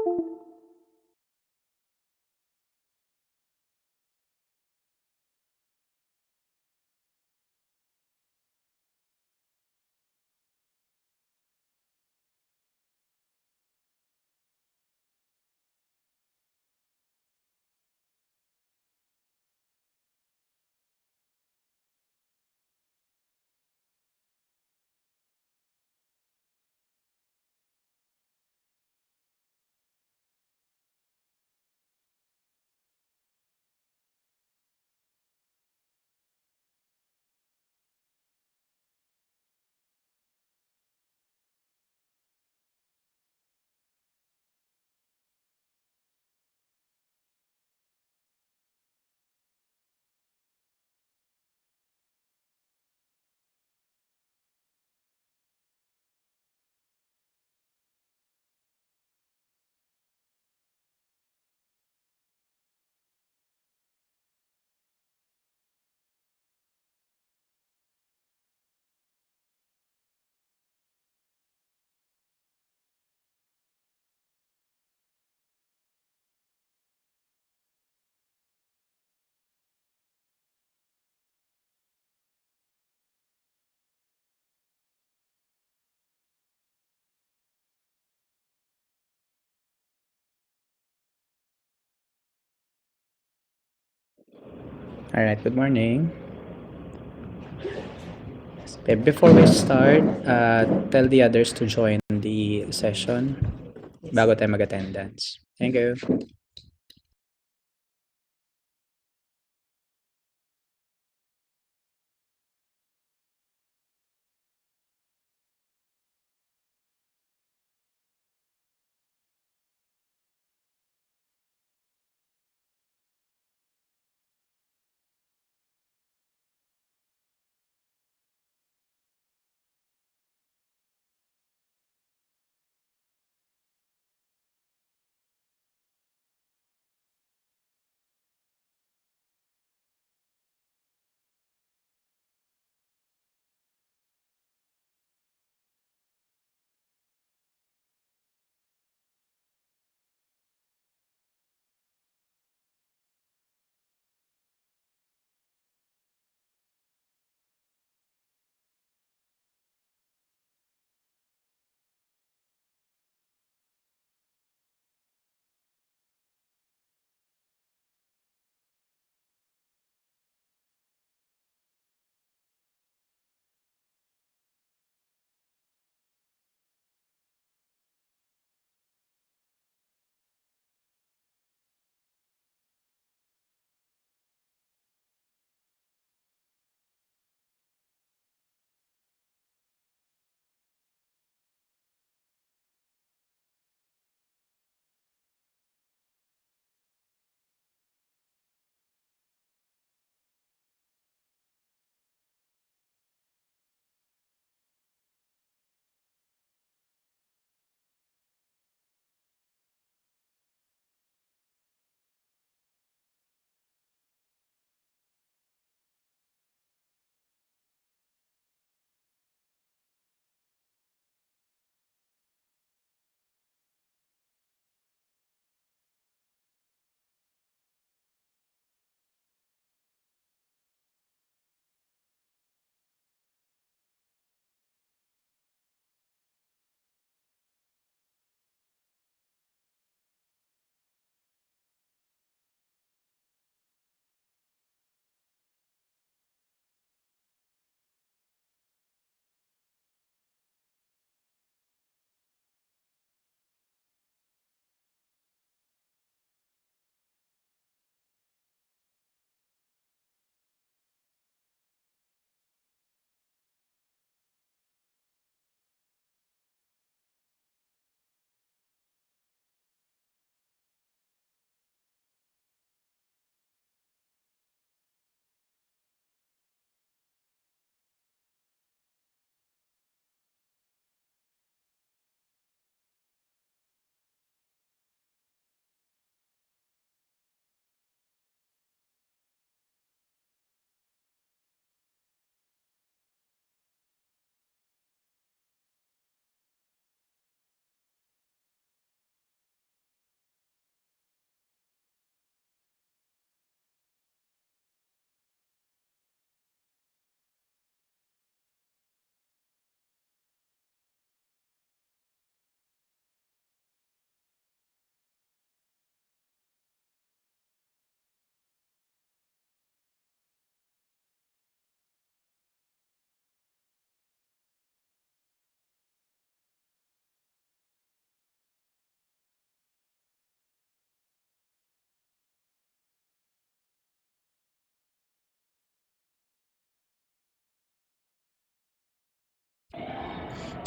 All right, good morning. Before we start, tell the others to join the session bago tayo mag-attendance. Thank you.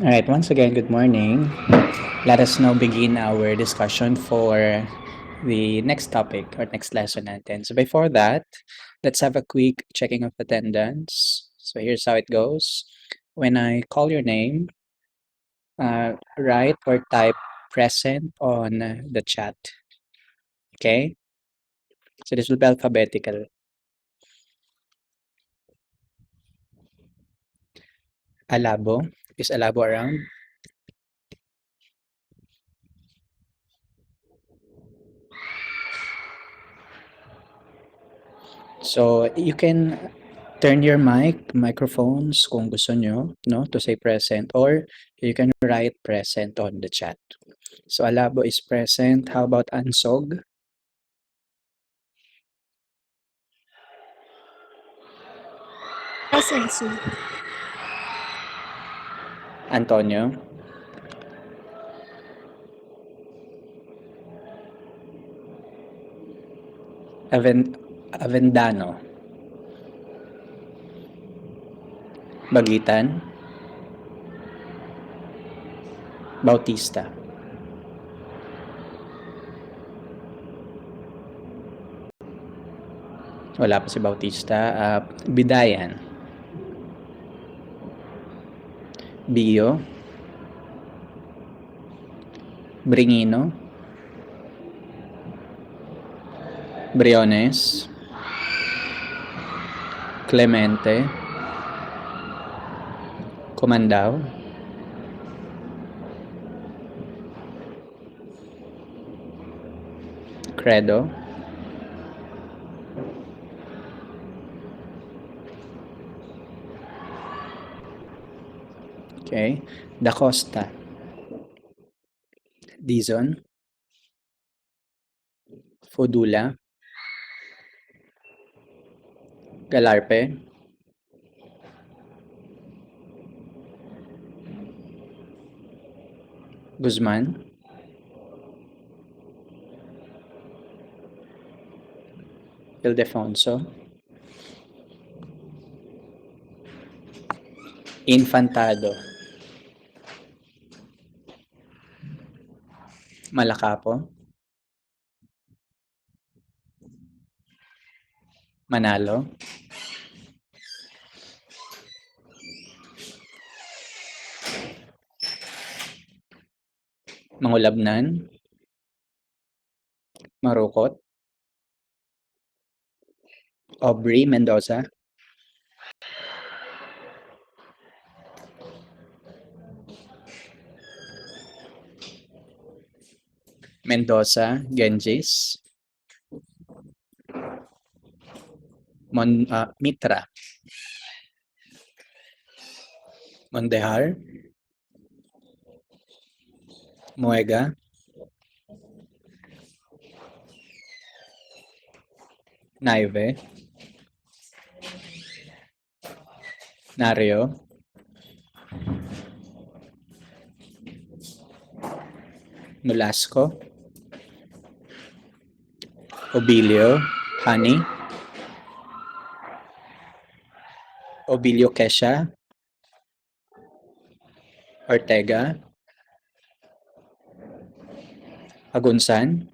All right, once again, good morning. Let us now begin our discussion for the next topic or next lesson natin. So before that, let's have a quick checking of attendance. So here's how it goes. When I call your name, write or type present on the chat. Okay? So this will be alphabetical. Alabo. Is Alabo around? So you can turn your microphones kung gusto nyo, no, to say present, or you can write present on the chat. So Alabo is present. How about Ansog? Present, sir. Antonio? Avendano? Bagitan? Bautista? Wala pa si Bautista. Bidayan? Bio? Bringino? Briones? Clemente? Comandao? Credo? Okay. Da Costa? Dizon? Fodula? Galarpe? Guzman? Ildefonso? Infantado? Malacapo? Manalo? Mangulabnan? Marukot? Aubrey Mendoza? Mendoza? Genjis? Mitra? Mondehar? Muega? Naive? Nario? Nolasco? Obilio? Honey? Obilio Kesha? Ortega? Agunsan?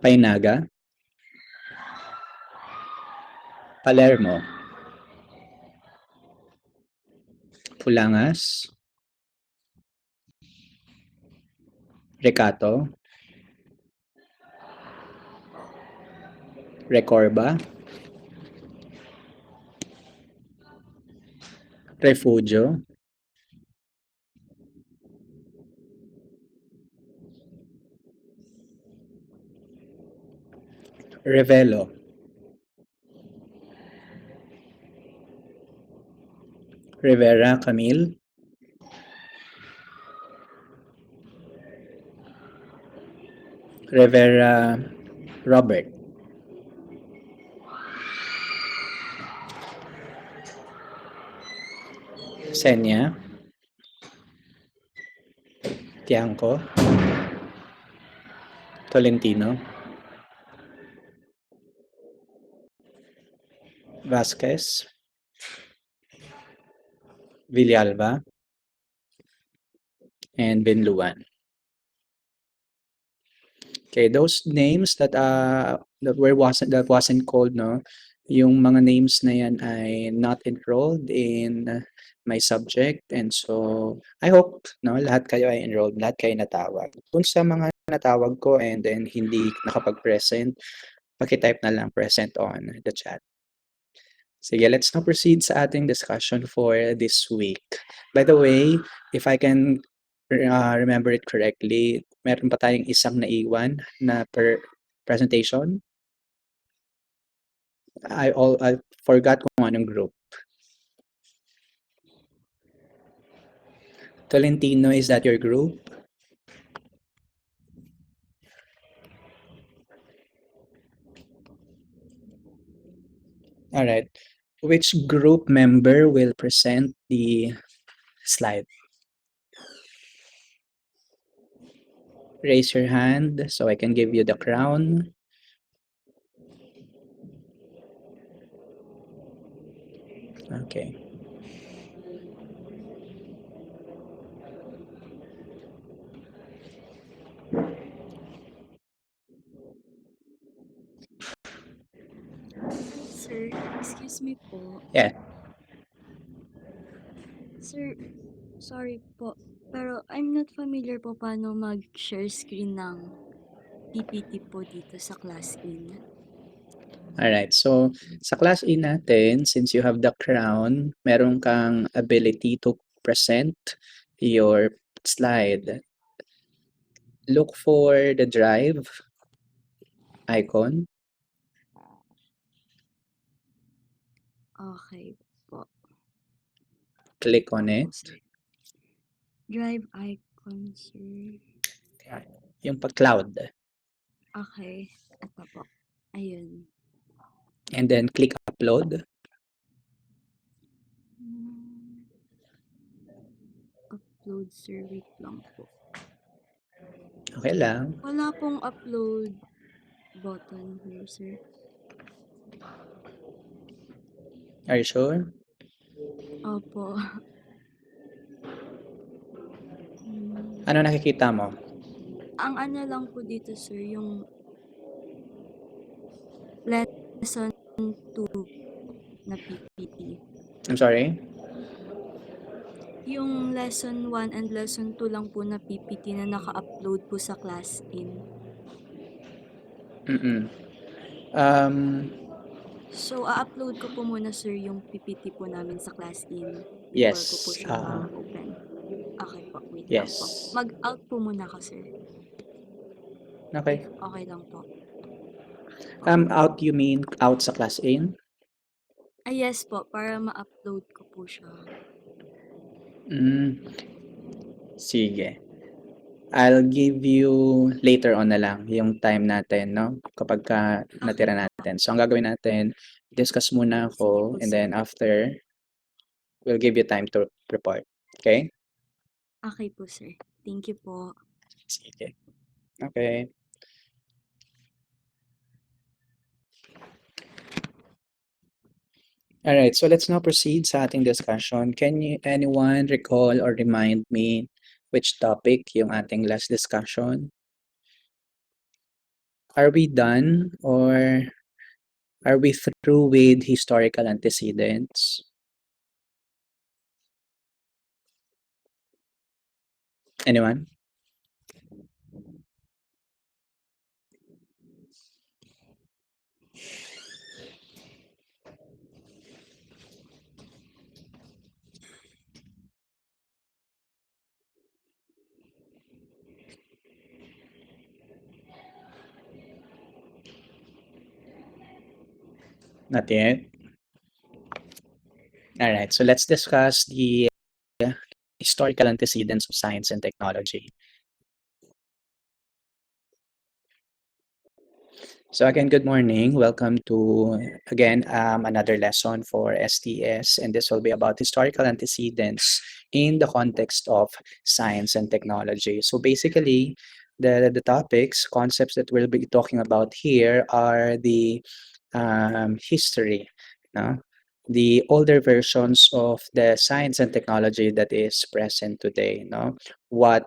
Painaga? Palermo? Pulangas? Recato? Recorba? Refugio? Revelo? Rivera Camille? Rivera Robert? Senya? Tiangco? Tolentino? Vasquez? Villalba, and Binluan. Okay, those names that wasn't called, no, yung mga names na yan ay not enrolled in my subject, and so I hope, no, lahat kayo ay enrolled, lahat kayo natawag. Kung sa mga natawag ko and then hindi nakapag-present, paki-type na lang present on the chat. Sige, let's now proceed sa ating discussion for this week. By the way, if I can remember it correctly, meron pa tayong isang naiwan na presentation. I forgot kung anong group. Tolentino, is that your group? All right. Which group member will present the slide? Raise your hand so I can give you the crown. Okay. Sir, excuse me po. Yeah. Sir, sorry po. Pero I'm not familiar po paano mag-share screen ng PPT po dito sa ClassIn. Alright. So, sa class A natin, since you have the crown, meron kang ability to present your slide. Look for the drive icon. Okay po. Click on Opo, it. sir. Drive icon, sir. Yung pag-cloud. Okay. Ito po. Ayun. And then click upload. Upload, sir. Wait lang po. Okay lang. Wala pong upload button here, sir. Are you sure? Opo. Ano nakikita mo? Ang ano lang po dito, sir, yung lesson 2 na PPT. I'm sorry? Yung lesson 1 and lesson 2 lang po na PPT na naka-upload po sa ClassIn. So, a-upload ko po muna, sir, yung PPT po namin sa ClassIn before ko po Yes. siya ma-open. Okay po, wait lang po. Yes. Mag-out po muna ako, sir. Okay. If okay lang po. Out you mean out sa class A? Yes po, para ma-upload ko po siya. Sige. I'll give you later on na lang yung time natin, no? Kapag natira natin. So, ang gagawin natin, discuss muna ako, and then after, we'll give you time to report. Okay? Okay po, sir. Thank you po. Sige. Okay. All right, so let's now proceed sa ating discussion. Anyone recall or remind me which topic yung ating last discussion? Are we done or are we through with historical antecedents? Anyone? Not yet. All right, so let's discuss the historical antecedents of science and technology. So again, good morning. Welcome to, again, another lesson for STS, and this will be about historical antecedents in the context of science and technology. So basically, the topics, concepts that we'll be talking about here are the history, no? the older versions of the science and technology that is present today, no? What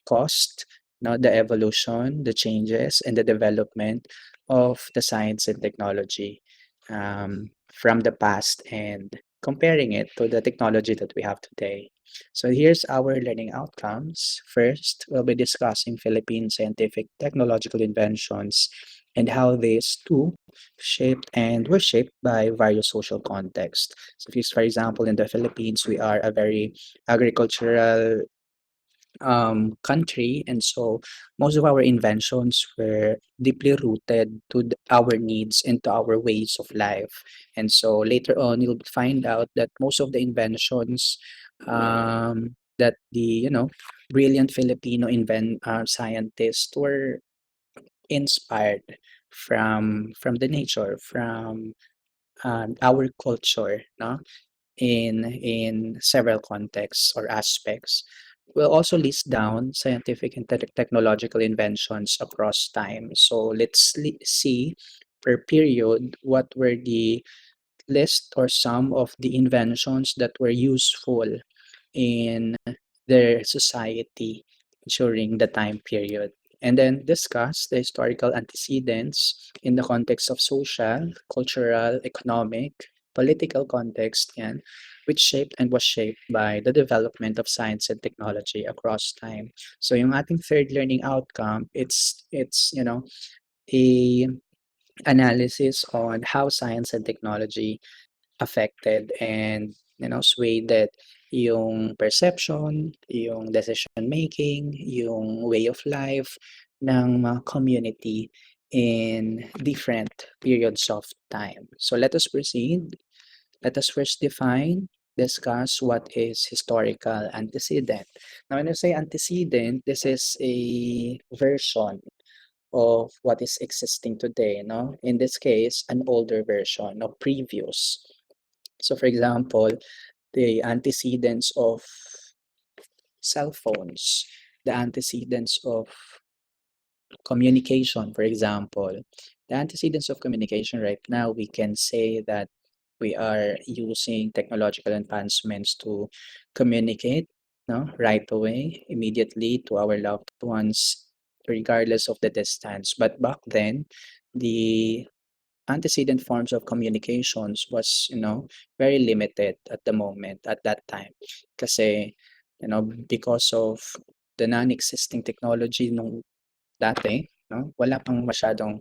caused, no, the evolution, the changes, and the development of the science and technology from the past and comparing it to the technology that we have today. So here's our learning outcomes. First, we'll be discussing Philippine scientific technological inventions and how these too shaped and were shaped by various social contexts. So, if, for example, in the Philippines, we are a very agricultural country, and so most of our inventions were deeply rooted to our needs and to our ways of life. And so later on, you'll find out that most of the inventions that the brilliant Filipino scientists were inspired from the nature, from our culture, no? In several contexts or aspects. We'll also list down scientific and technological inventions across time. So let's see per period what were the list or some of the inventions that were useful in their society during the time period. And then discuss the historical antecedents in the context of social, cultural, economic, political context, and which shaped and was shaped by the development of science and technology across time. So yung ating third learning outcome, it's a analysis on how science and technology affected and swayed yung perception, yung decision making, yung way of life ng mga community in different periods of time. So let us proceed. Let us first discuss what is historical antecedent. Now, when I say antecedent, this is a version of what is existing today, no? In this case, an older version of previous. So, for example, the antecedents of cell phones, the antecedents of communication, for example. The antecedents of communication right now, we can say that we are using technological advancements to communicate, no, right away, immediately to our loved ones, regardless of the distance. But back then, the antecedent forms of communications was, very limited at the moment, at that time. Kasi, because of the non-existing technology nung dati, no, wala pang masyadong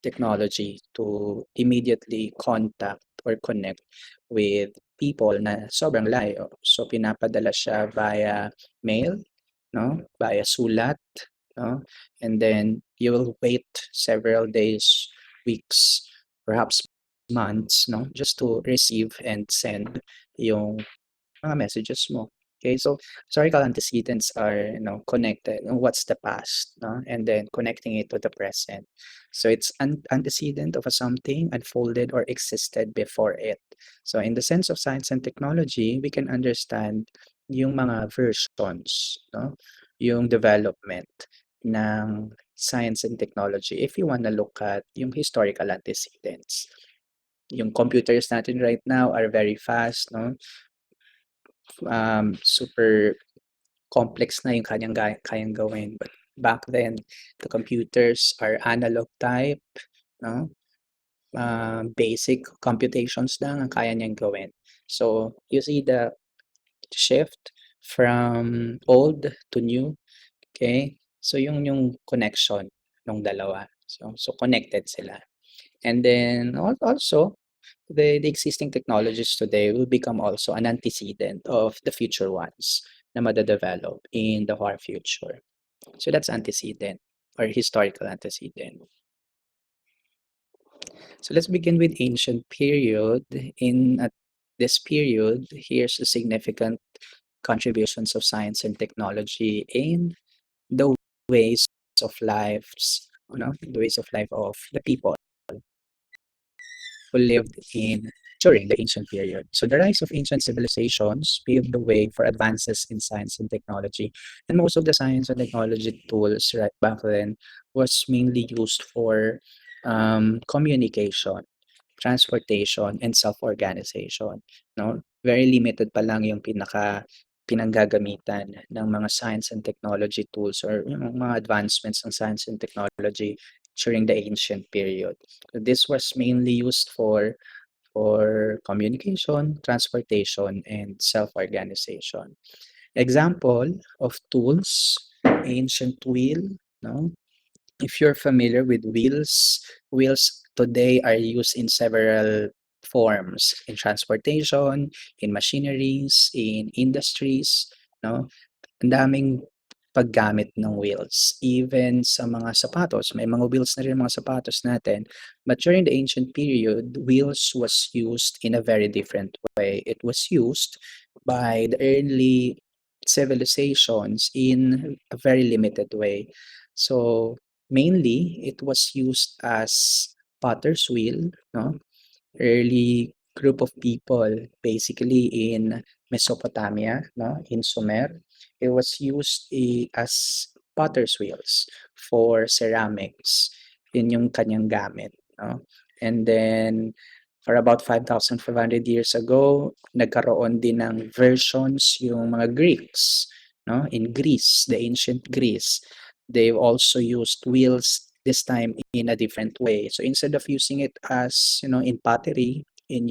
technology to immediately contact or connect with people na sobrang layo. So, pinapadala siya via mail, no, via sulat, no, and then you will wait several days, weeks, perhaps months, no, just to receive and send yung mga messages mo. Okay, so historical antecedents are, connected. What's the past, no? And then connecting it to the present. So it's an antecedent of a something unfolded or existed before it. So in the sense of science and technology, we can understand yung mga versions, no? Yung development ng science and technology if you want to look at yung historical antecedents. Yung computers natin right now are very fast, no? Super complex na yung kayang gawin. But back then, the computers are analog type, no? Basic computations lang ang kaya niyang gawin. So, you see the shift from old to new, okay? So, yung connection ng dalawa. So connected sila. And then also, the existing technologies today will become also an antecedent of the future ones na madadevelop in the far future. So that's antecedent or historical antecedent. So let's begin with ancient period. In this period, here's the significant contributions of science and technology in the ways of lives, the ways of life of the people who lived in during the ancient period. So the rise of ancient civilizations paved the way for advances in science and technology. And most of the science and technology tools right back then was mainly used for communication, transportation, and self-organization, no? Very limited pa lang yung pinanggagamitan ng mga science and technology tools or yung mga advancements ng science and technology during the ancient period. This was mainly used for communication, transportation, and self-organization. Example of tools, ancient wheel, no? If you're familiar with wheels, wheels today are used in several forms in transportation, in machineries, in industries, no? Ang daming paggamit ng wheels. Even sa mga sapatos, may mga wheels na rin mga sapatos natin. But during the ancient period, wheels was used in a very different way. It was used by the early civilizations in a very limited way. So mainly, it was used as potter's wheel, no? Early group of people basically in Mesopotamia, no, in Sumer. It was used as potter's wheels for ceramics. Yun yung kanyang gamit, no? And then for about 5,500 years ago, nagkaroon din ng versions yung mga Greeks, no? In Greece, the ancient Greece, they also used wheels this time in a different way. So instead of using it as, in pottery, in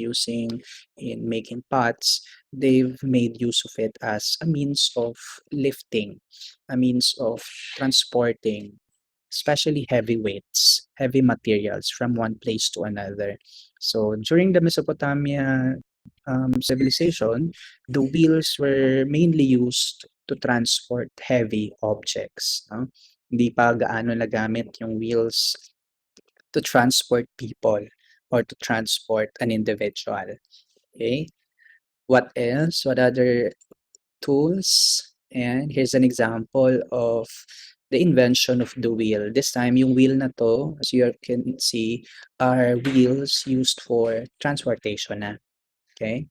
making pots, they've made use of it as a means of lifting, a means of transporting, especially heavy weights, heavy materials from one place to another. So during the Mesopotamia civilization, the wheels were mainly used to transport heavy objects. No? Hindi pa gaano nagamit yung wheels to transport people or to transport an individual. Okay? What else? What other tools? And here's an example of the invention of the wheel. This time, yung wheel na to, as you can see, are wheels used for transportation na. Okay?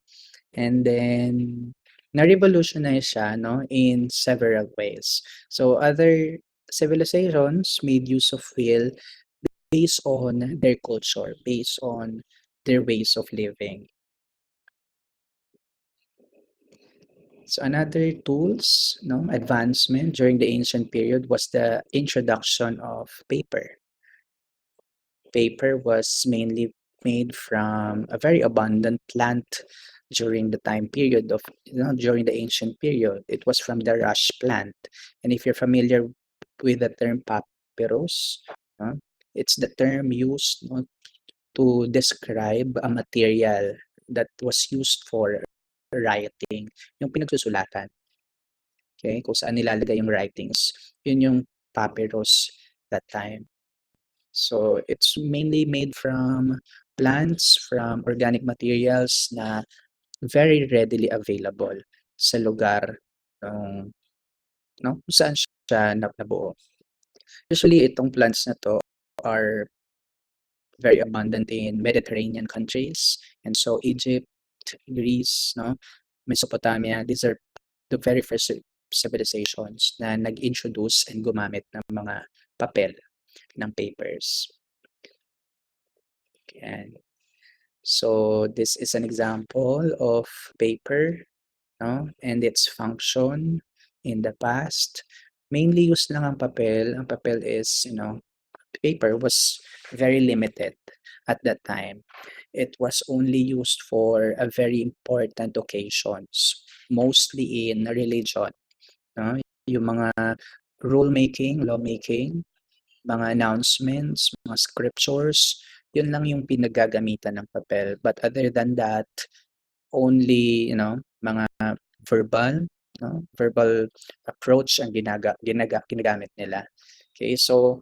And then, na-revolutionize siya, no, in several ways. So, other civilizations made use of wheel based on their culture, based on their ways of living. So another tools, no, advancement during the ancient period was the introduction of paper. Paper was mainly made from a very abundant plant during the time period of, during the ancient period. It was from the rush plant. And if you're familiar with the term papyrus, no, it's the term used, no, to describe a material that was used for writing, yung pinagsusulatan. Okay, kung saan nilalagay yung writings. Yun yung papyrus that time. So it's mainly made from plants, from organic materials na very readily available sa lugar ng, no, kung saan siya nabuo. Usually itong plants na to are very abundant in Mediterranean countries, and so Egypt, Greece, no, Mesopotamia, these are the very first civilizations na nag-introduce and gumamit ng mga papel, ng papers. Yan. So this is an example of paper, no, and its function in the past. Mainly used lang ang papel. Ang papel is, paper was very limited at that time. It was only used for a very important occasions, mostly in religion, no? Yung mga rule making, law making, mga announcements, mga scriptures, yun lang yung pinagagamitan ng papel. But other than that, only, mga verbal, no? Verbal approach ang ginagamit nila. Okay, so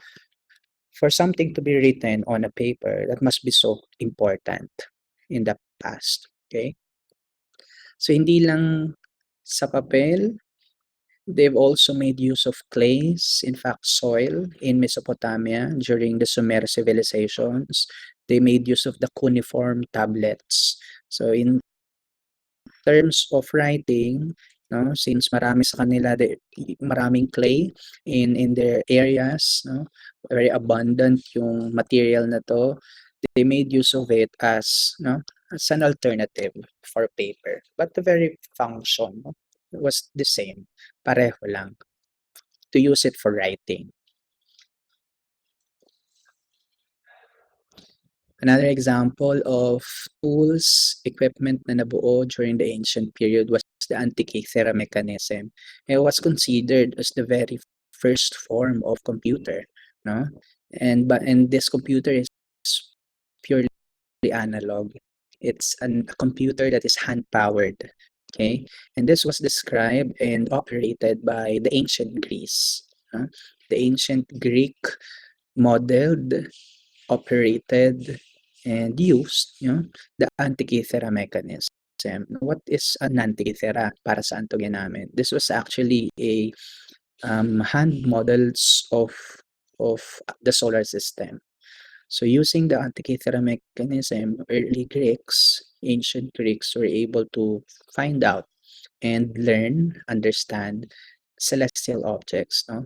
for something to be written on a paper, that must be so important in the past. Okay? So, hindi lang sa papel, they've also made use of clays, in fact, soil in Mesopotamia during the Sumer civilizations. They made use of the cuneiform tablets. So, in terms of writing, no, since marami sa kanila, maraming clay in their areas, no, very abundant yung material na to, they made use of it as, as an alternative for paper. But the very function, was the same. Pareho lang. To use it for writing. Another example of tools, equipment na nabuo during the ancient period was the Antikythera mechanism. It was considered as the very first form of computer, no? And this computer is purely analog. It's a computer that is hand powered. Okay, and this was described and operated by the ancient Greece. The ancient Greek modeled, operated, and used, the Antikythera mechanism. What is an Antikythera? Para saan to ginamit? This was actually a hand models of the solar system. So using the Antikythera mechanism, early Greeks, ancient Greeks were able to find out and learn, understand celestial objects, no?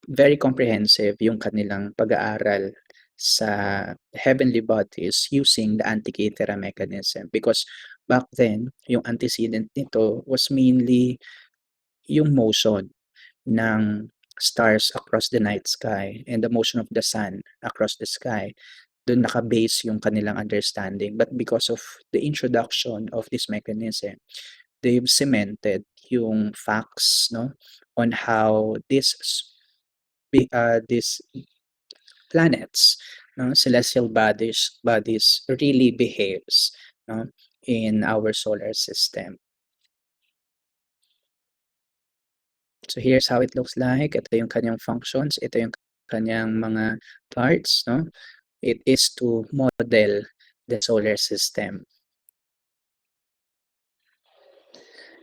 Very comprehensive yung kanilang pag-aaral sa heavenly bodies using the Antikythera mechanism because back then, yung antecedent nito was mainly yung motion ng stars across the night sky and the motion of the sun across the sky. Doon naka-base yung kanilang understanding. But because of the introduction of this mechanism, they've cemented yung facts, no, on how these planets, no, celestial bodies really behaves, no, in our solar system. So here's how it looks like. Ito yung kanyang functions. Ito yung kanyang mga parts, no? It is to model the solar system.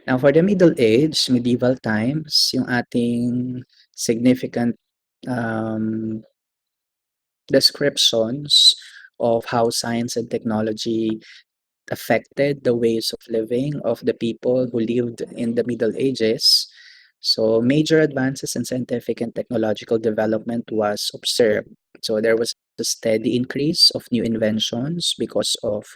Now, for the Middle Age, medieval times, yung ating significant descriptions of how science and technology affected the ways of living of the people who lived in the Middle Ages. So major advances in scientific and technological development was observed. So there was a steady increase of new inventions because of,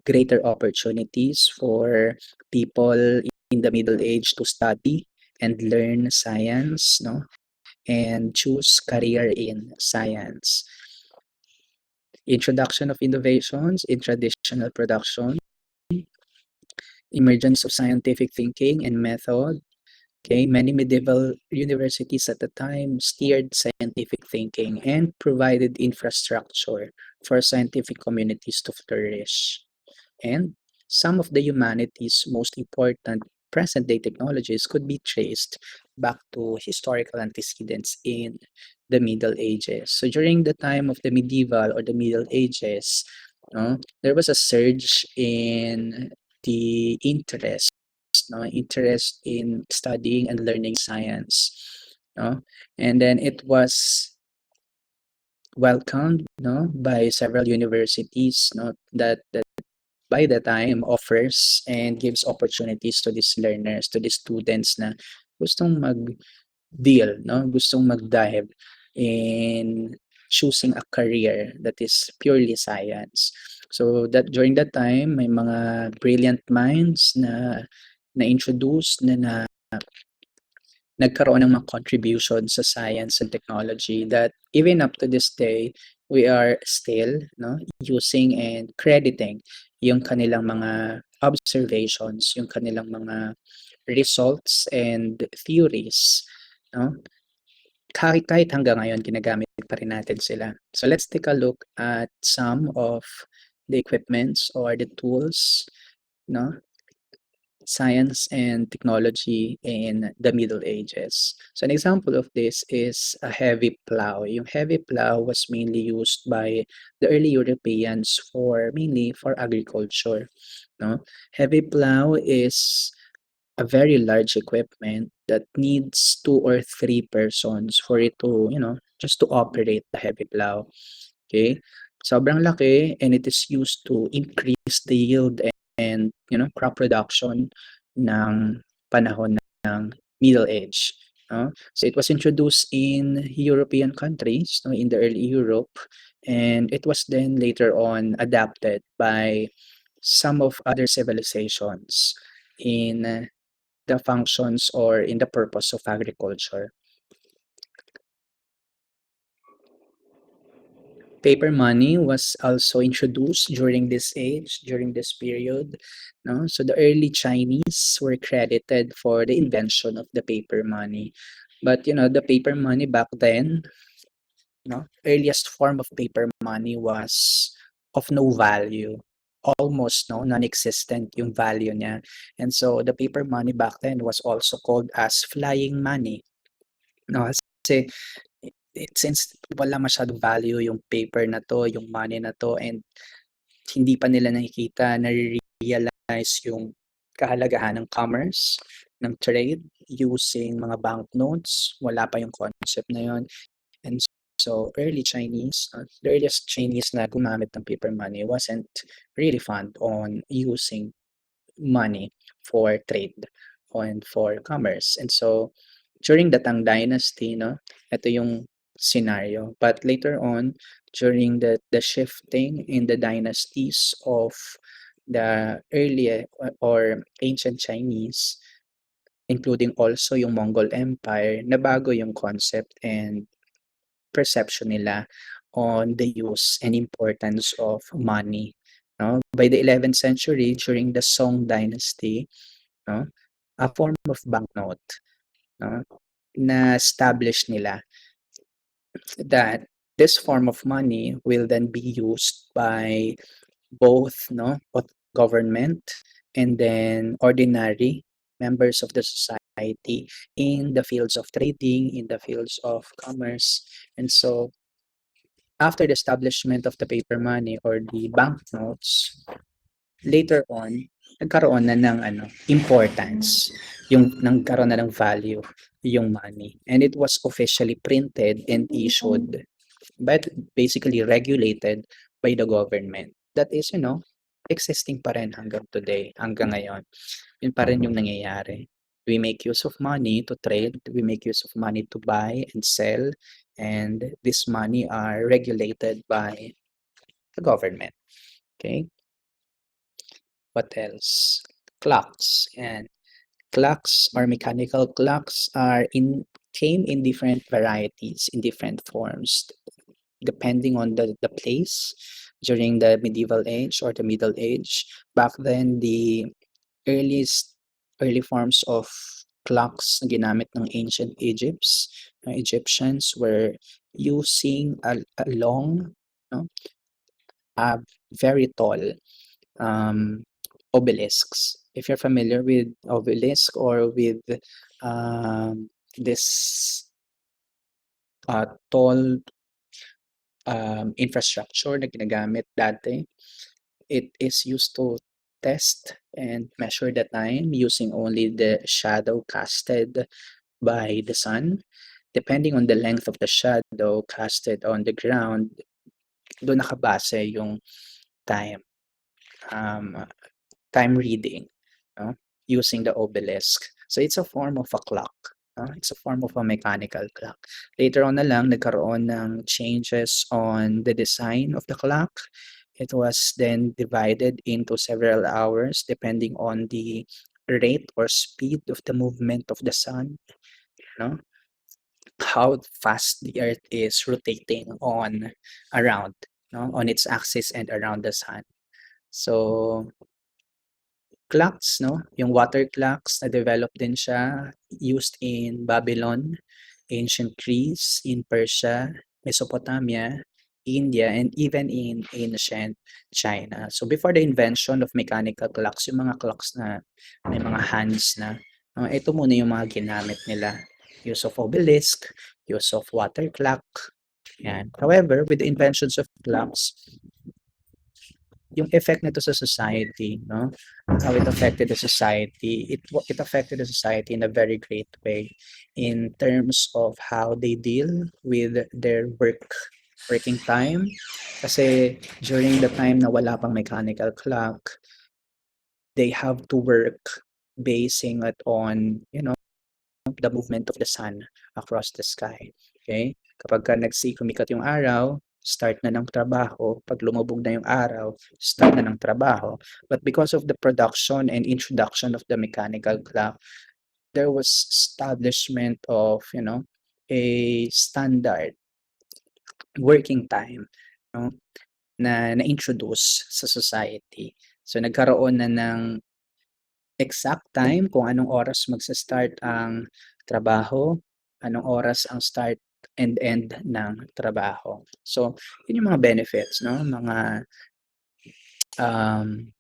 greater opportunities for people in the Middle Age to study and learn science, no, and choose career in science. Introduction of innovations in traditional production, emergence of scientific thinking and method. Okay, many medieval universities at the time steered scientific thinking and provided infrastructure for scientific communities to flourish. And some of the humanity's most important present-day technologies could be traced back to historical antecedents in the Middle Ages. So during the time of the medieval or the Middle Ages, there was a surge in the interest in studying and learning science. And then it was welcomed, by several universities, that by the time offers and gives opportunities to these learners, to these students na gustong mag-deal, gustong mag-dive in choosing a career that is purely science. So that during that time, may mga brilliant minds na introduce na nagkaroon ng mga contributions sa science and technology that even up to this day, we are still, using and crediting yung kanilang mga observations, yung kanilang mga results and theories, kahit hanggang ngayon ginagamit pa rin natin sila. So let's take a look at some of the equipments or the tools, science and technology in the Middle Ages. So an example of this is a heavy plow. Yung heavy plow was mainly used by the early Europeans mainly for agriculture. Heavy plow is a very large equipment that needs 2 or 3 persons for it to, just to operate the heavy plow. Okay? Sobrang laki and it is used to increase the yield and crop production ng panahon ng Middle Age. So it was introduced in European countries, no, in the early Europe, and it was then later on adapted by some of other civilizations in the functions or in the purpose of agriculture. Paper money was also introduced during this age, during this period. No? So the early Chinese were credited for the invention of the paper money. But the paper money back then, earliest form of paper money was of no value. Almost non-existent yung value niya. And so the paper money back then was also called as flying money. No, kasi since wala masyadong value yung paper na to, yung money na to, and hindi pa nila nakikita, nare-realize yung kahalagahan ng commerce, ng trade, using mga banknotes. Wala pa yung concept na yun. And so, early Chinese, the earliest Chinese na gumamit ng paper money wasn't really fond on using money for trade and for commerce. And so, during the Tang Dynasty, ito yung scenario. But later on, during the shifting in the dynasties of the early or ancient Chinese, including also yung Mongol Empire, nabago yung concept and perception nila on the use and importance of money. No? By the 11th century, during the Song Dynasty, no, a form of banknote, no, na establish nila that this form of money will then be used by both government and then ordinary members of the society in the fields of trading, in the fields of commerce. And so after the establishment of the paper money or the banknotes, later on, nagkaroon na ng importance, yung nagkaroon na ng value yung money. And it was officially printed and issued, but basically regulated by the government. That is, existing pa rin hanggang today, hanggang ngayon. Yun pa rin yung nangyayari. We make use of money to trade, we make use of money to buy and sell, and this money are regulated by the government. Okay? What else? Clocks. And clocks or mechanical clocks came in different varieties, in different forms, depending on the place during the medieval age or the middle age. Back then, the early forms of clocks na ginamit ng ancient Egyptians were using a long, a very tall obelisks. If you're familiar with obelisk or with this tall infrastructure na ginagamit dati, it is used to test and measure the time using only the shadow casted by the sun. Depending on the length of the shadow casted on the ground, doon nakabase yung time. Time reading, using the obelisk. So it's a form of a clock. It's a form of a mechanical clock. Later on na lang, nagkaroon ng changes on the design of the clock. It was then divided into several hours depending on the rate or speed of the movement of the sun. How fast the earth is rotating around, on its axis and around the sun. So clocks, yung water clocks, na-develop din siya, used in Babylon, ancient Greece, in Persia, Mesopotamia, India, and even in ancient China. So before the invention of mechanical clocks, yung mga clocks na may mga hands na, ito muna yung mga ginamit nila. Use of obelisk, use of water clock. Yan. However, with the inventions of clocks, yung effect nito sa society, how it affected the society, it affected the society in a very great way in terms of how they deal with their working time. Kasi during the time na wala pang mechanical clock, they have to work basing it on, the movement of the sun across the sky. Okay? Kapag kumikat yung araw, start na ng trabaho. Pag lumubog na yung araw, start na ng trabaho. But because of the production and introduction of the mechanical clock, there was establishment of, a standard working time, no, na na-introduce sa society. So nagkaroon na ng exact time kung anong oras magsa-start ang trabaho, anong oras ang start and end ng trabaho. So, yun yung mga benefits, no? Mga um,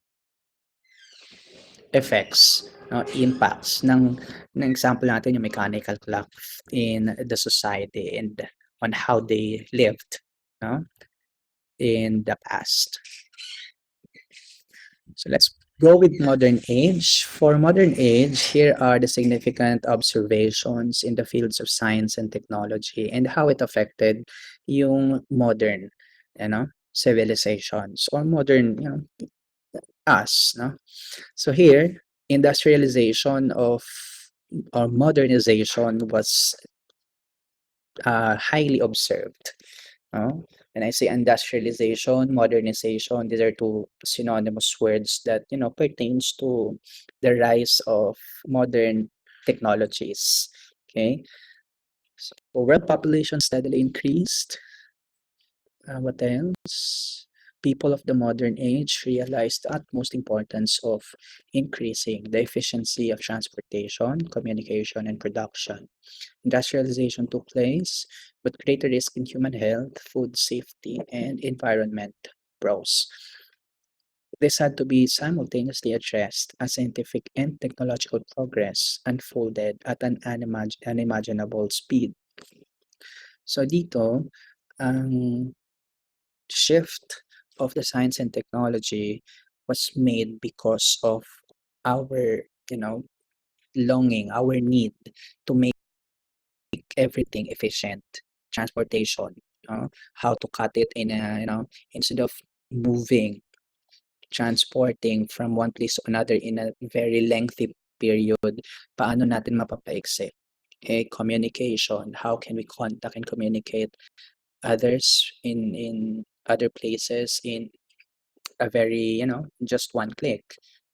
effects, no? Impacts ng example natin yung mechanical clock in the society and on how they lived, no? In the past. So let's go with modern age. For modern age, here are the significant observations in the fields of science and technology and how it affected yung modern, civilizations or modern, us, no? So here, industrialization of or modernization was highly observed. No? When I say industrialization, modernization, these are two synonymous words that pertains to the rise of modern technologies. Okay, so world population steadily increased. What else? People of the modern age realized the utmost importance of increasing the efficiency of transportation, communication, and production. Industrialization took place, but greater risk in human health, food safety, and environment rose. This had to be simultaneously addressed as scientific and technological progress unfolded at an unimaginable speed. So dito, ang shift of the science and technology was made because of our, longing, our need to make everything efficient. Transportation, how to cut it in a, instead of moving, transporting from one place to another in a very lengthy period, paano natin mapapaiksi? Communication, how can we contact and communicate others in other places in a very, just one click.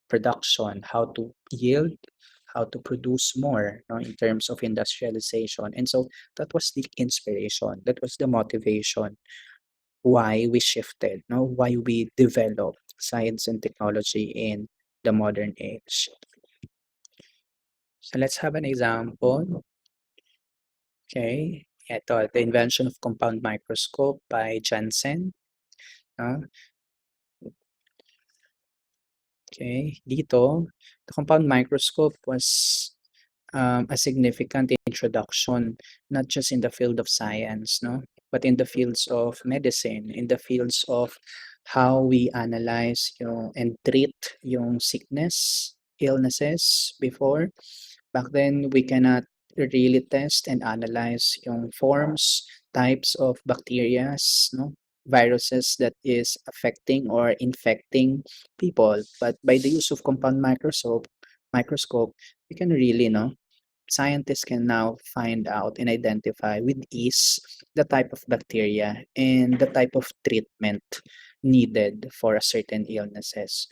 Production, how to yield, how to produce more, in terms of industrialization. And so that was the inspiration, that was the motivation why we shifted, why we developed science and technology in the modern age. So let's have an example. Okay, ito, the invention of compound microscope by Janssen. Okay, dito, the compound microscope was a significant introduction, not just in the field of science, but in the fields of medicine, in the fields of how we analyze and treat yung sickness, illnesses before. Back then, we cannot really test and analyze yung forms, types of bacteria, viruses that is affecting or infecting people. But by the use of compound microscope, we can really, scientists can now find out and identify with ease the type of bacteria and the type of treatment needed for a certain illnesses.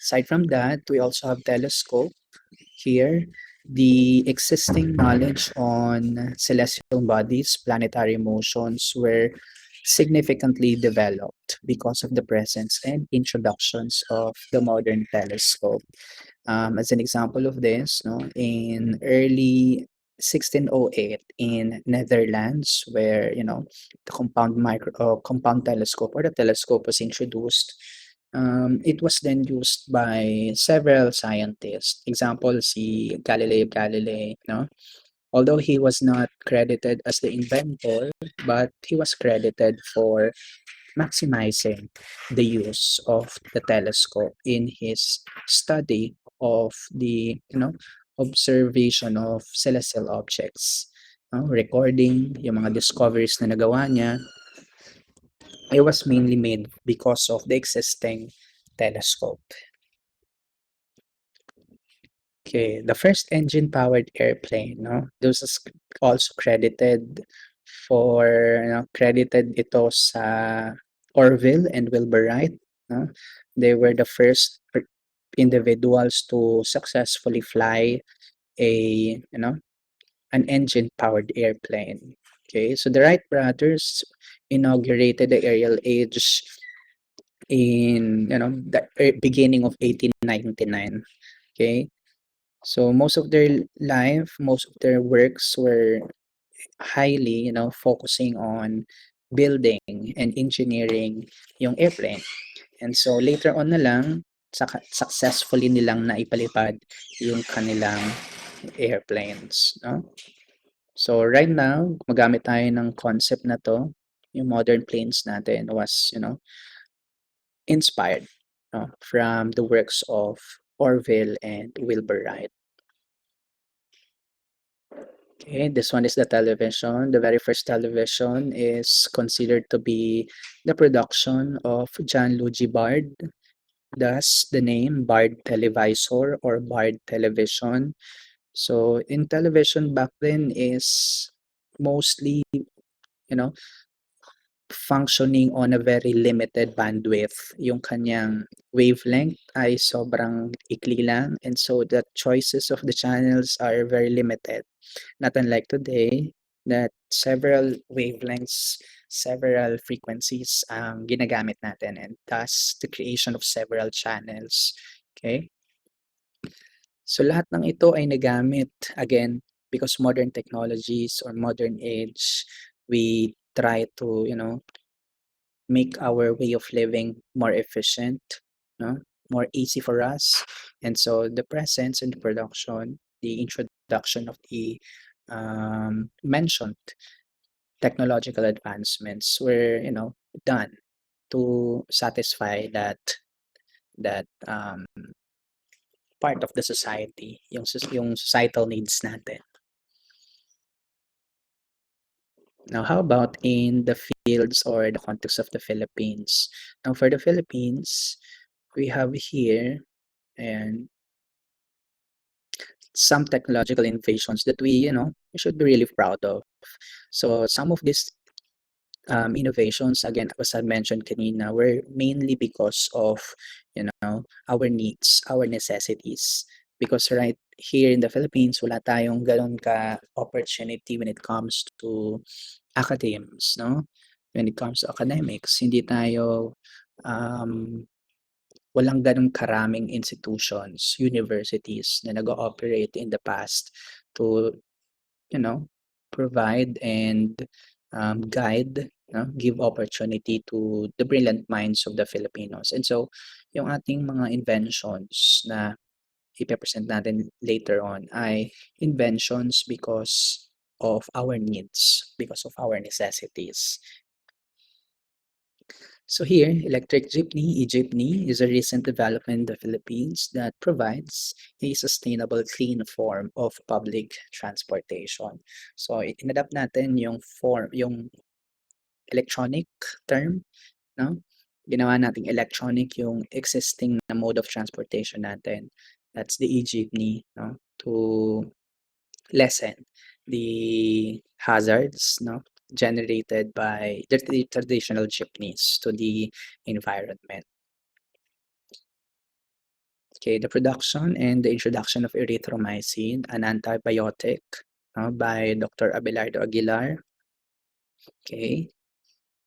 Aside from that, we also have telescope here. The existing knowledge on celestial bodies, planetary motions were significantly developed because of the presence and introductions of the modern telescope. As an example of this, in early 1608 in Netherlands, where the compound telescope or the telescope was introduced, it was then used by several scientists. Example, si Galileo Galilei, although he was not credited as the inventor, but he was credited for maximizing the use of the telescope in his study of the observation of celestial objects, recording yung mga discoveries na nagawa niya. It was mainly made because of the existing telescope. Okay, the first engine-powered airplane, no? This is also credited for, credited ito sa Orville and Wilbur Wright, no? They were the first individuals to successfully fly a, an engine-powered airplane. Okay, so the Wright brothers inaugurated the aerial age in, the beginning of 1899. Okay, so most of their life, most of their works were highly, focusing on building and engineering yung airplane. And so later on na lang, successfully nilang naipalipad yung kanilang airplanes, no? So right now, magamit tayo ng concept na to. Yung modern planes natin was, inspired, from the works of Orville and Wilbur Wright. Okay, this one is the television. The very first television is considered to be the production of John Luigi Bard. Thus, the name Bard Televisor or Bard Television. So, in television back then is mostly, you know, functioning on a very limited bandwidth. Yung kanyang wavelength ay sobrang ikli lang, and so the choices of the channels are very limited. Not unlike today that several wavelengths, several frequencies ang ginagamit natin, and thus the creation of several channels. Okay? So lahat ng ito ay nagamit again because modern technologies or modern age, we try to, make our way of living more efficient, no? More easy for us. And so the presence and the production, the introduction of the mentioned technological advancements were, done to satisfy that part of the society, yung societal needs natin. Now, how about in the fields or the context of the Philippines? Now, for the Philippines, we have here and some technological innovations that we should be really proud of. So some of these innovations, again, as I mentioned kanina, were mainly because of, our needs, our necessities. Because right here in the Philippines, wala tayong ganun ka opportunity when it comes to academics, no? When it comes to academics, hindi tayo walang ganong karaming institutions, universities na nag-ooperate in the past to, you know, provide and guide, give opportunity to the brilliant minds of the Filipinos. And so, yung ating mga inventions na ipe-present natin later on ay inventions because of our needs, because of our necessities. So here, electric jeepney, e-jeepney, is a recent development in the Philippines that provides a sustainable, clean form of public transportation. So inadapt natin yung electronic term, no? Ginawa nating electronic yung existing na mode of transportation natin. That's the e-jeepney, no? To lessen the hazards, no, generated by the traditional jeepneys to the environment. Okay, the production and the introduction of erythromycin, an antibiotic, by Dr. Abelardo Aguilar. Okay,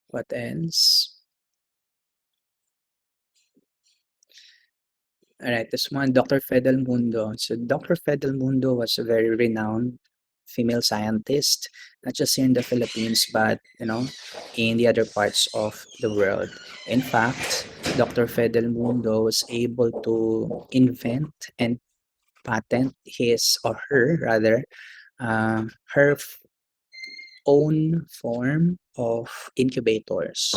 what else? All right, this one, Dr. Fidel Mundo. So Dr. Fidel Mundo was a very renowned female scientist, not just here in the Philippines, but in the other parts of the world. In fact, Dr. Fidel Mundo was able to invent and patent his or her rather her own form of incubators.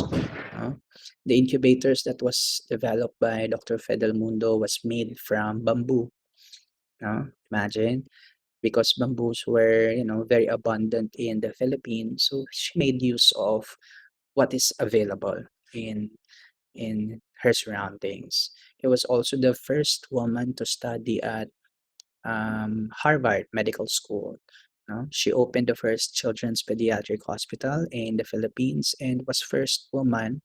The incubators that was developed by Dr. Fidel Mundo was made from bamboo. Imagine, because bamboos were very abundant in the Philippines, so she made use of what is available in her surroundings. It was also the first woman to study at Harvard Medical School. No? She opened the first children's pediatric hospital in the Philippines and was first woman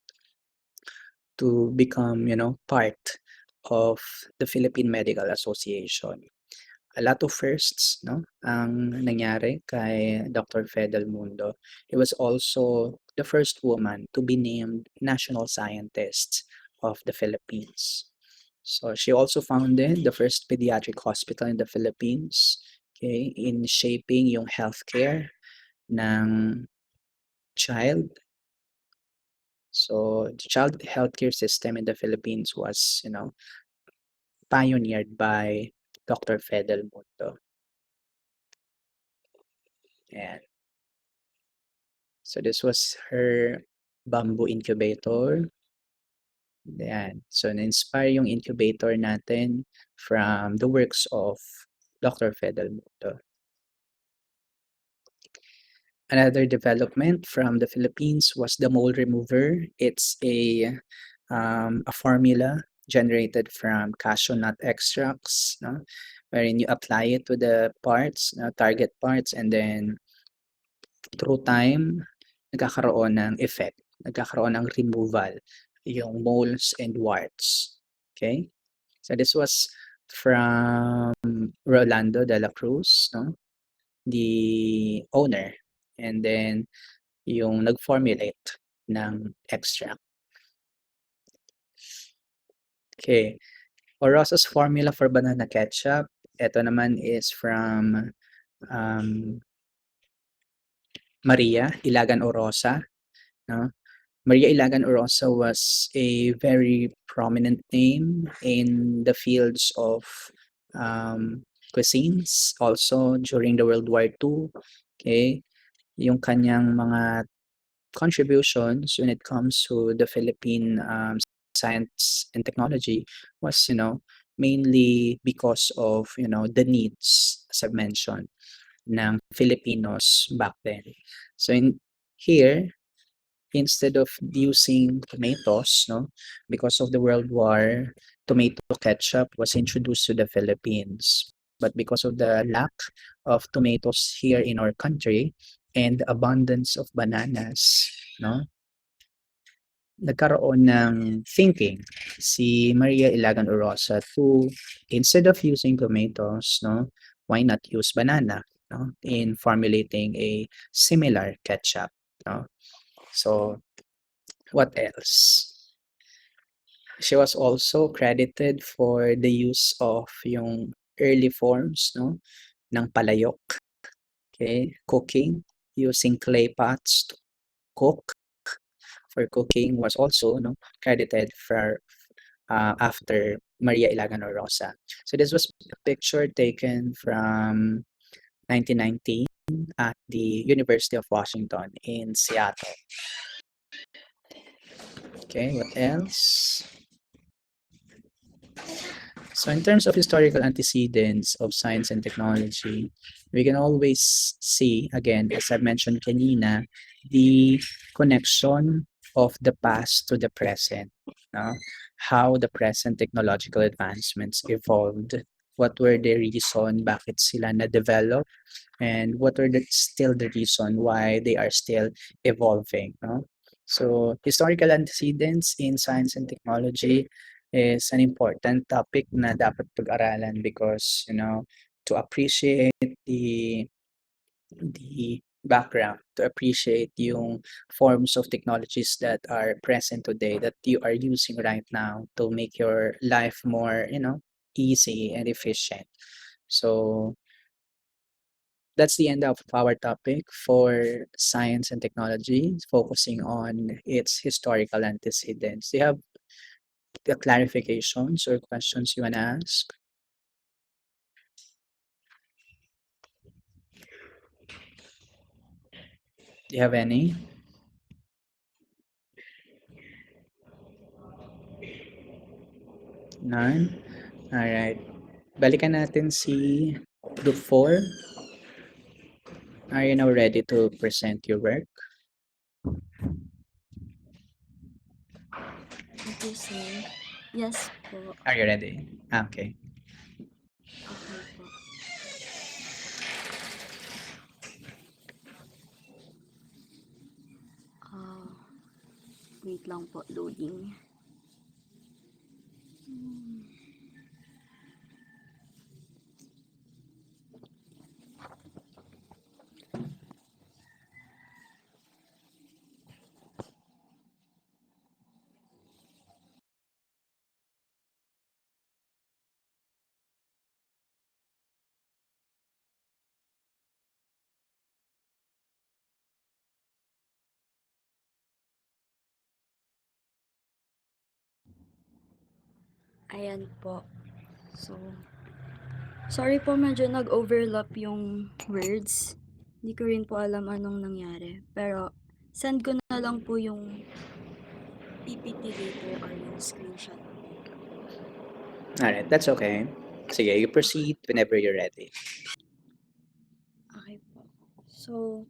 to become, part of the Philippine Medical Association. A lot of firsts, no, ang nangyari kay Dr. Fidel Mundo. He was also the first woman to be named National Scientist of the Philippines. So she also founded the first pediatric hospital in the Philippines, okay, in shaping yung healthcare ng child. So the child healthcare system in the Philippines was, pioneered by Dr. Fidel Mundo. And so this was her bamboo incubator. Yan. So na-inspire yung incubator natin from the works of Dr. Fidel Mundo. Another development from the Philippines was the mold remover. It's a formula generated from cashew nut extracts, no? Wherein you apply it to the parts, target parts, and then through time, nagkakaroon ng effect, nagkakaroon ng removal, yung moles and warts. Okay? So this was from Rolando de la Cruz, no? The owner. And then, yung nag-formulate ng extract. Okay. Orosa's formula for banana ketchup. Ito naman is from Maria Ilagan Orosa. No? Maria Ilagan Orosa was a very prominent name in the fields of cuisines, also during the World War II. Okay? Yung kanyang mga contributions when it comes to the Philippine science and technology was, mainly because of, the needs, as I've mentioned, ng Filipinos back then. So in here, instead of using tomatoes, no, because of the World War, tomato ketchup was introduced to the Philippines. But because of the lack of tomatoes here in our country and the abundance of bananas, no, nagkaroon ng thinking si Maria Ilagan Orosa to, instead of using tomatoes, no, why not use banana, no, in formulating a similar ketchup, no? So what else? She was also credited for the use of yung early forms, no, ng palayok, okay, cooking using clay pots to cook. For cooking was also, no, credited for after Maria Ilagan Orosa. So this was a picture taken from 1919 at the University of Washington in Seattle. Okay, what else? So in terms of historical antecedents of science and technology, we can always see, again, as I mentioned kanina, the connection of the past to the present. No? How the present technological advancements evolved, what were the reason bakit sila na-develop, and what are still the reason why they are still evolving. No? So historical antecedents in science and technology is an important topic na dapat pag-aralan because, to appreciate the background, to appreciate yung forms of technologies that are present today that you are using right now to make your life more, easy and efficient. So that's the end of our topic for science and technology, focusing on its historical antecedents. Do you have the clarifications or questions you want to ask? Do you have any? None? Alright. Balikan natin si Group 4. Are you now ready to present your work? Thank you, sir. Yes po. Are you ready? Okay. Okay po. Wait lang po, loading. Ayan po. So, sorry po medyo nag-overlap yung words. Hindi ko rin po alam anong nangyari. Pero, send ko na lang po yung PPT later or yung screenshot. Alright, that's okay. Sige, you proceed whenever you're ready. Okay po. So,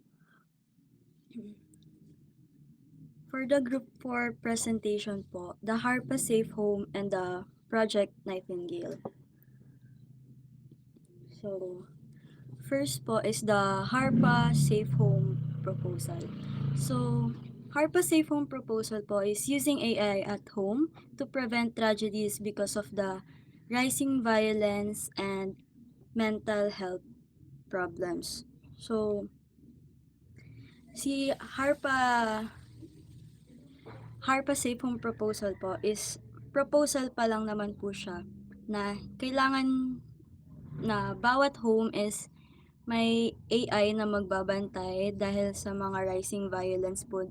for the group 4 presentation po, the HARPA Safe Home and the Project Nightingale. So, first po is the HARPA Safe Home proposal. So, HARPA Safe Home proposal po is using AI at home to prevent tragedies because of the rising violence and mental health problems. So, si HARPA Safe Home proposal po is proposal pa lang naman po siya na kailangan na bawat home is may AI na magbabantay dahil sa mga rising violence po.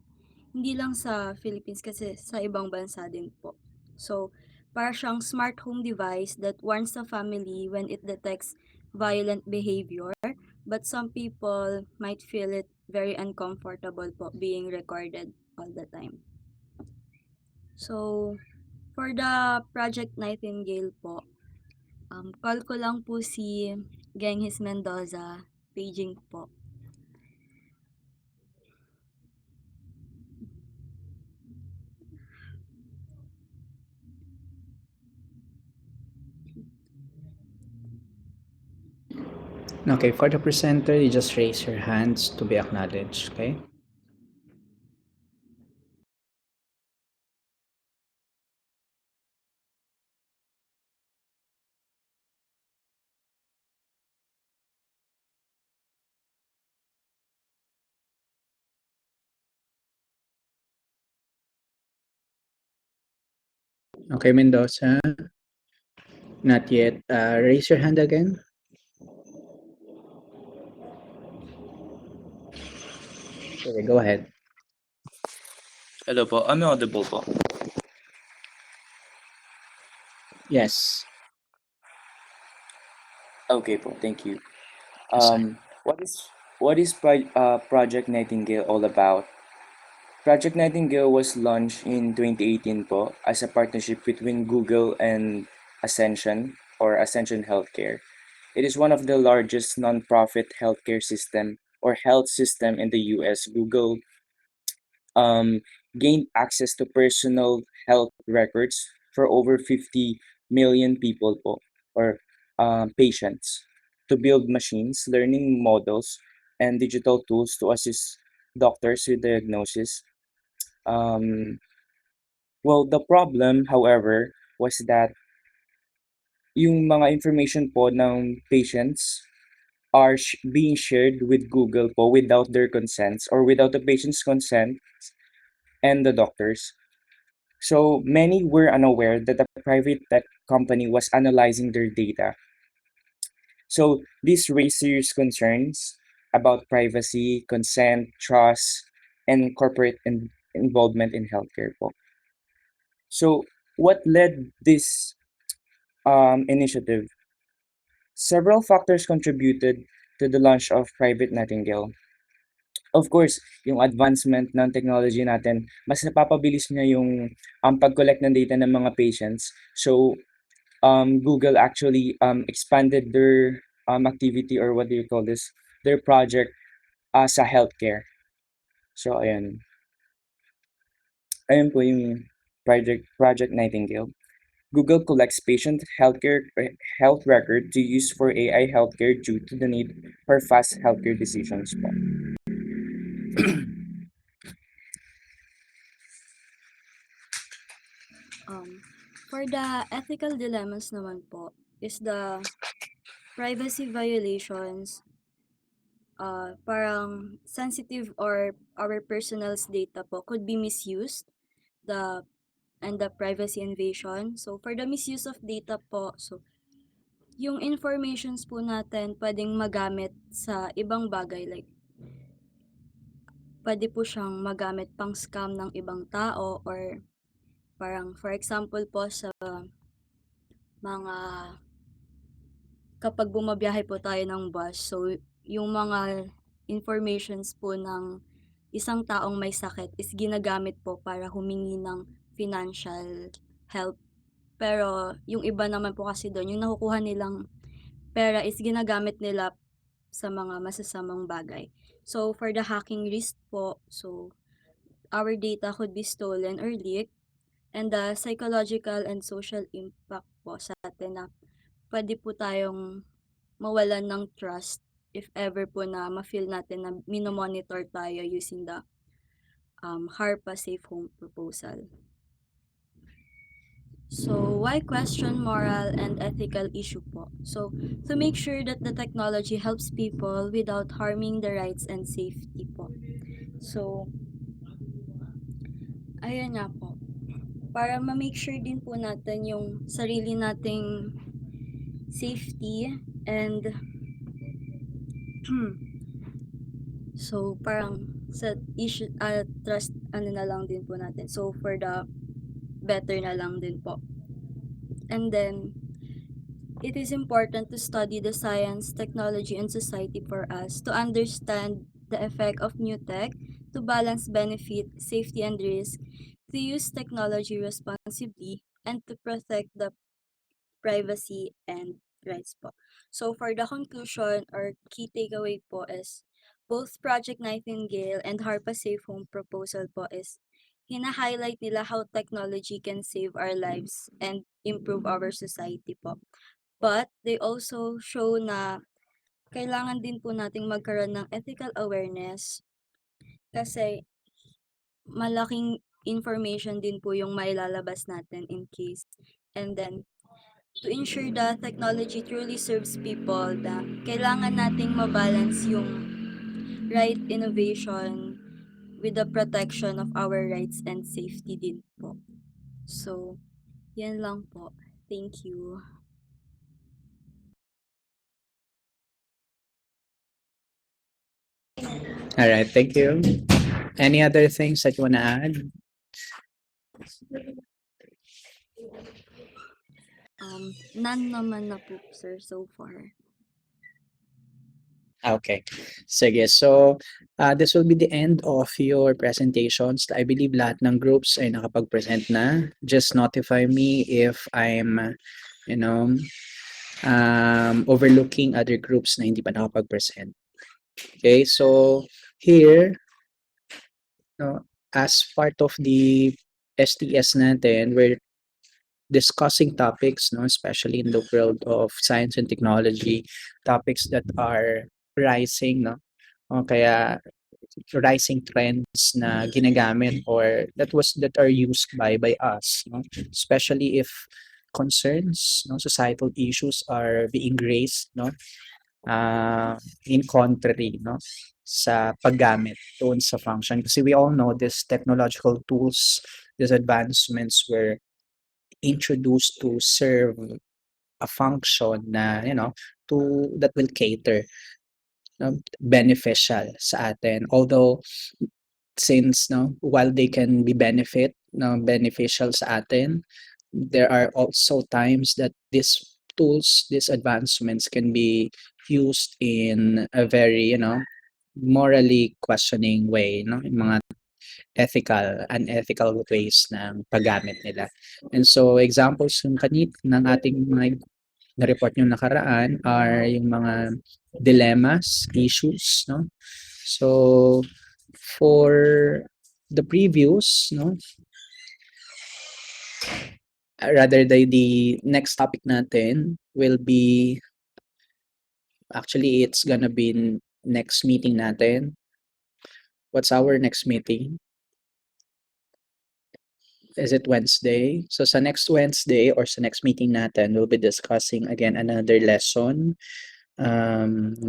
Hindi lang sa Philippines kasi sa ibang bansa din po. So, para siyang smart home device that warns the family when it detects violent behavior, but some people might feel it very uncomfortable po being recorded all the time. So, for the Project Nightingale po, call ko lang po si Genghis Mendoza, paging po. Okay, for the presenter, you just raise your hands to be acknowledged, okay? Okay, Mendoza. Not yet. Raise your hand again. Okay, go ahead. Hello po, am I audible po? Yes. Okay po, thank you. Yes, sir. What is Project Nightingale all about? Project Nightingale was launched in 2018 po as a partnership between Google and Ascension Healthcare. It is one of the largest non-profit healthcare system or health system in the US. Google um, gained access to personal health records for over 50 million people po, or patients, to build machines, learning models, and digital tools to assist doctors with diagnosis. Um, well, the problem, however, was that yung mga information po ng patients are being shared with Google po without their consents or without the patient's consent and the doctors. So many were unaware that a private tech company was analyzing their data. So this raised serious concerns about privacy, consent, trust, and corporate involvement in healthcare po. So what led this initiative? Several factors contributed to the launch of Private Nightingale. Of course, yung advancement ng technology natin, mas napapabilis niya yung pag-collect ng data ng mga patients. So, Google actually expanded their activity, or what do you call this, their project sa healthcare. So, ayun. Ayun po yung Project Nightingale. Google collects patient health record to use for AI healthcare due to the need for fast healthcare decisions po. For the ethical dilemmas naman po is the privacy violations, parang sensitive or our personal data po could be misused, the and the privacy invasion. So for the misuse of data po, so yung informations po natin pwedeng magamit sa ibang bagay, like pwede po siyang magamit pang scam ng ibang tao, or parang for example po sa mga kapag bumabiyahe po tayo ng bus, so yung mga informations po ng isang taong may sakit is ginagamit po para humingi ng financial help. Pero yung iba naman po kasi doon, yung nakukuha nilang pera is ginagamit nila sa mga masasamang bagay. So for the hacking risk po, so our data could be stolen or leaked, and the psychological and social impact po sa atin na pwede po tayong mawalan ng trust if ever po na ma-feel natin na minomonitor tayo using the HARPA Safe Home proposal. So, why question moral and ethical issue po? So, to make sure that the technology helps people without harming the rights and safety po. So, ayan nga po. Para ma-make sure din po natin yung sarili nating safety and so parang sa issue trust na lang din po natin. So for the better na lang din po. And then it is important to study the science, technology, and society for us to understand the effect of new tech, to balance benefit, safety, and risk, to use technology responsibly, and to protect the privacy and rights po. So for the conclusion or key takeaway po is both Project Nightingale and HARPA Safe Home proposal po is hina-highlight nila how technology can save our lives and improve our society po. But they also show na kailangan din po nating magkaroon ng ethical awareness kasi malaking information din po yung mailalabas natin in case. And then to ensure that technology truly serves people, na kailangan nating mabalance yung right innovation with the protection of our rights and safety din po. So, yan lang po. Thank you. All right, thank you. Any other things that you want to add? None naman na po, sir, so far. Okay. Sige. So, this will be the end of your presentations. I believe lahat ng groups ay nakapag-present na. Just notify me if I'm, you know, overlooking other groups na hindi pa nakapag-present. Okay. So, here, as part of the STS natin, we're discussing topics, especially in the world of science and technology, topics that are rising, o kaya rising trends na ginagamit or that are used by us, especially if concerns, societal issues are being raised, in contrary, sa paggamit doon sa function. Kasi we all know these technological tools, these advancements were introduced to serve a function na, that will cater, beneficial sa atin. Although, since, while they can be beneficial sa atin, there are also times that these tools, these advancements can be used in a very, morally questioning way, yung mga unethical ways ng paggamit nila. And so examples ng ating mga na-report yung nakaraan are yung mga dilemmas, issues, So for the previews, rather the next topic natin will be, actually it's gonna be next meeting natin. What's our next meeting? Is it Wednesday? So sa next Wednesday or sa next meeting natin, we'll be discussing again another lesson.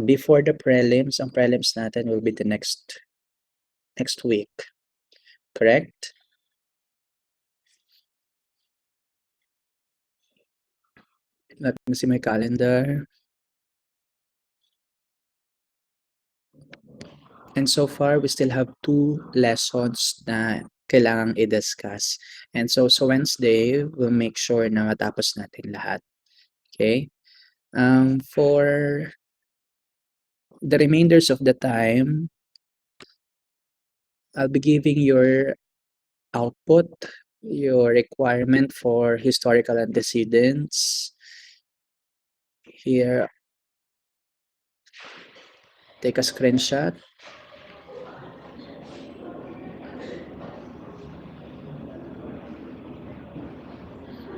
Before the prelims, ang prelims natin will be the next week. Correct? Let me see my calendar. And so far, we still have 2 lessons na kailangang i-discuss. And so sa Wednesday, we'll make sure na matapos natin lahat. Okay? For the remainders of the time, I'll be giving your output, your requirement for historical antecedents. Here, take a screenshot.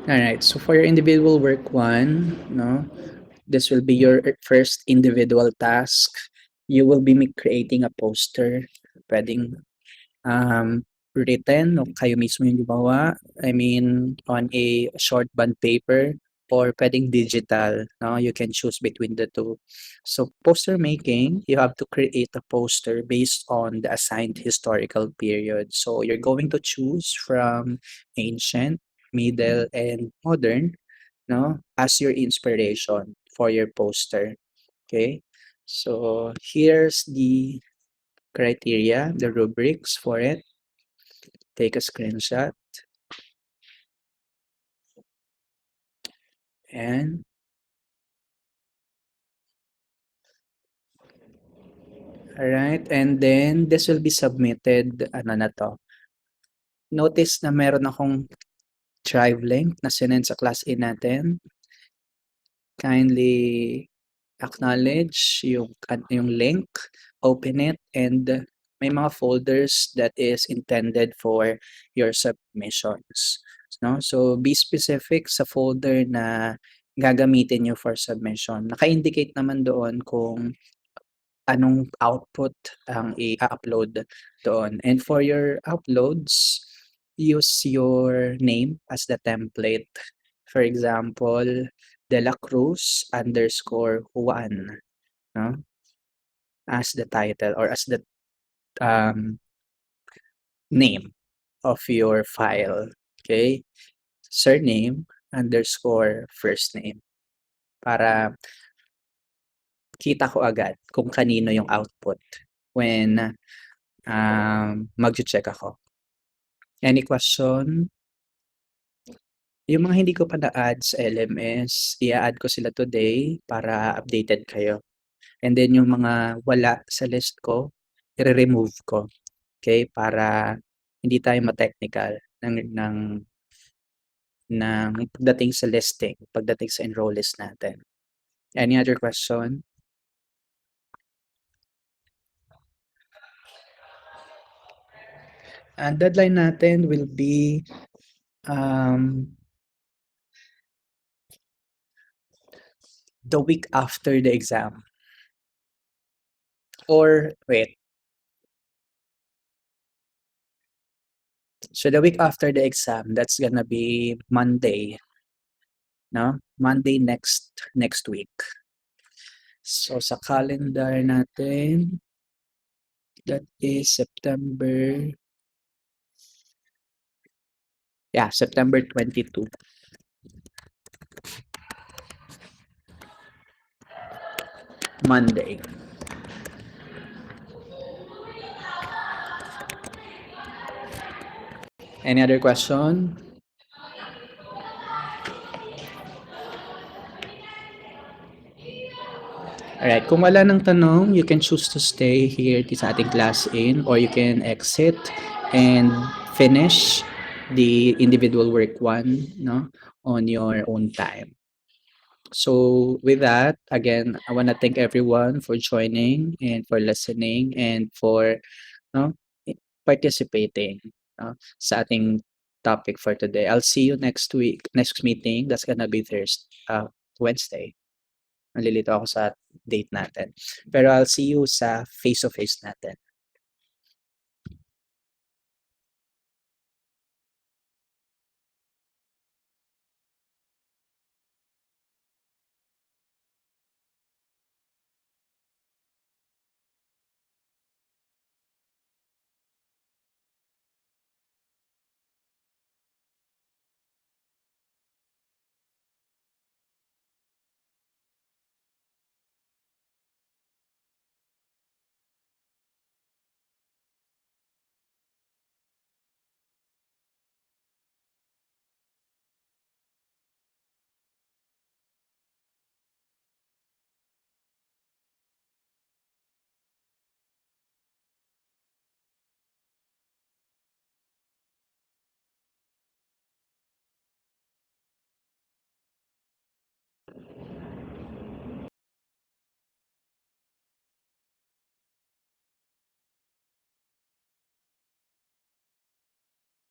All right, so for your individual work 1, no, this will be your first individual task. You will be creating a poster. Pwedeng written o kayo mismo yung gumawa. I mean, on a short bond paper or pwedeng digital. No? You can choose between the two. So poster making, you have to create a poster based on the assigned historical period. So you're going to choose from ancient, middle, and modern, no, as your inspiration for your poster. Okay, so here's the criteria, the rubrics for it. Take a screenshot and all right, and then this will be submitted, ano na to. Notice na meron akong drive link na sinend sa class A natin. Kindly acknowledge yung link, open it, and may mga folders that is intended for your submissions. No? So be specific sa folder na gagamitin nyo for submission. Naka-indicate naman doon kung anong output ang i-upload doon. And for your uploads, use your name as the template. For example, De La Cruz _ Juan, no? As the title or as the name of your file. Okay? Surname _ first name. Para kita ko agad kung kanino yung output when mag-check ako. Any question? Yung mga hindi ko pa na-add sa LMS, i-add ko sila today para updated kayo. And then yung mga wala sa list ko, i-remove ko. Okay? Para hindi tayo ma-technical ng pagdating sa listing, pagdating sa enroll list natin. Any other question? Ang deadline natin will be the week after the exam. Or wait. So the week after the exam, that's gonna be Monday. No? Monday next week. So sa calendar natin, that is September 22. Monday. Any other question? Alright, kung wala ng tanong, you can choose to stay here sa ating class in or you can exit and finish the individual work 1, no, on your own time. So with that, again, I want to thank everyone for joining and for listening and for participating sa ating topic for today. I'll see you next week, next meeting. That's gonna be Wednesday. Nalilito ako sa date natin. Pero I'll see you sa face-to-face natin.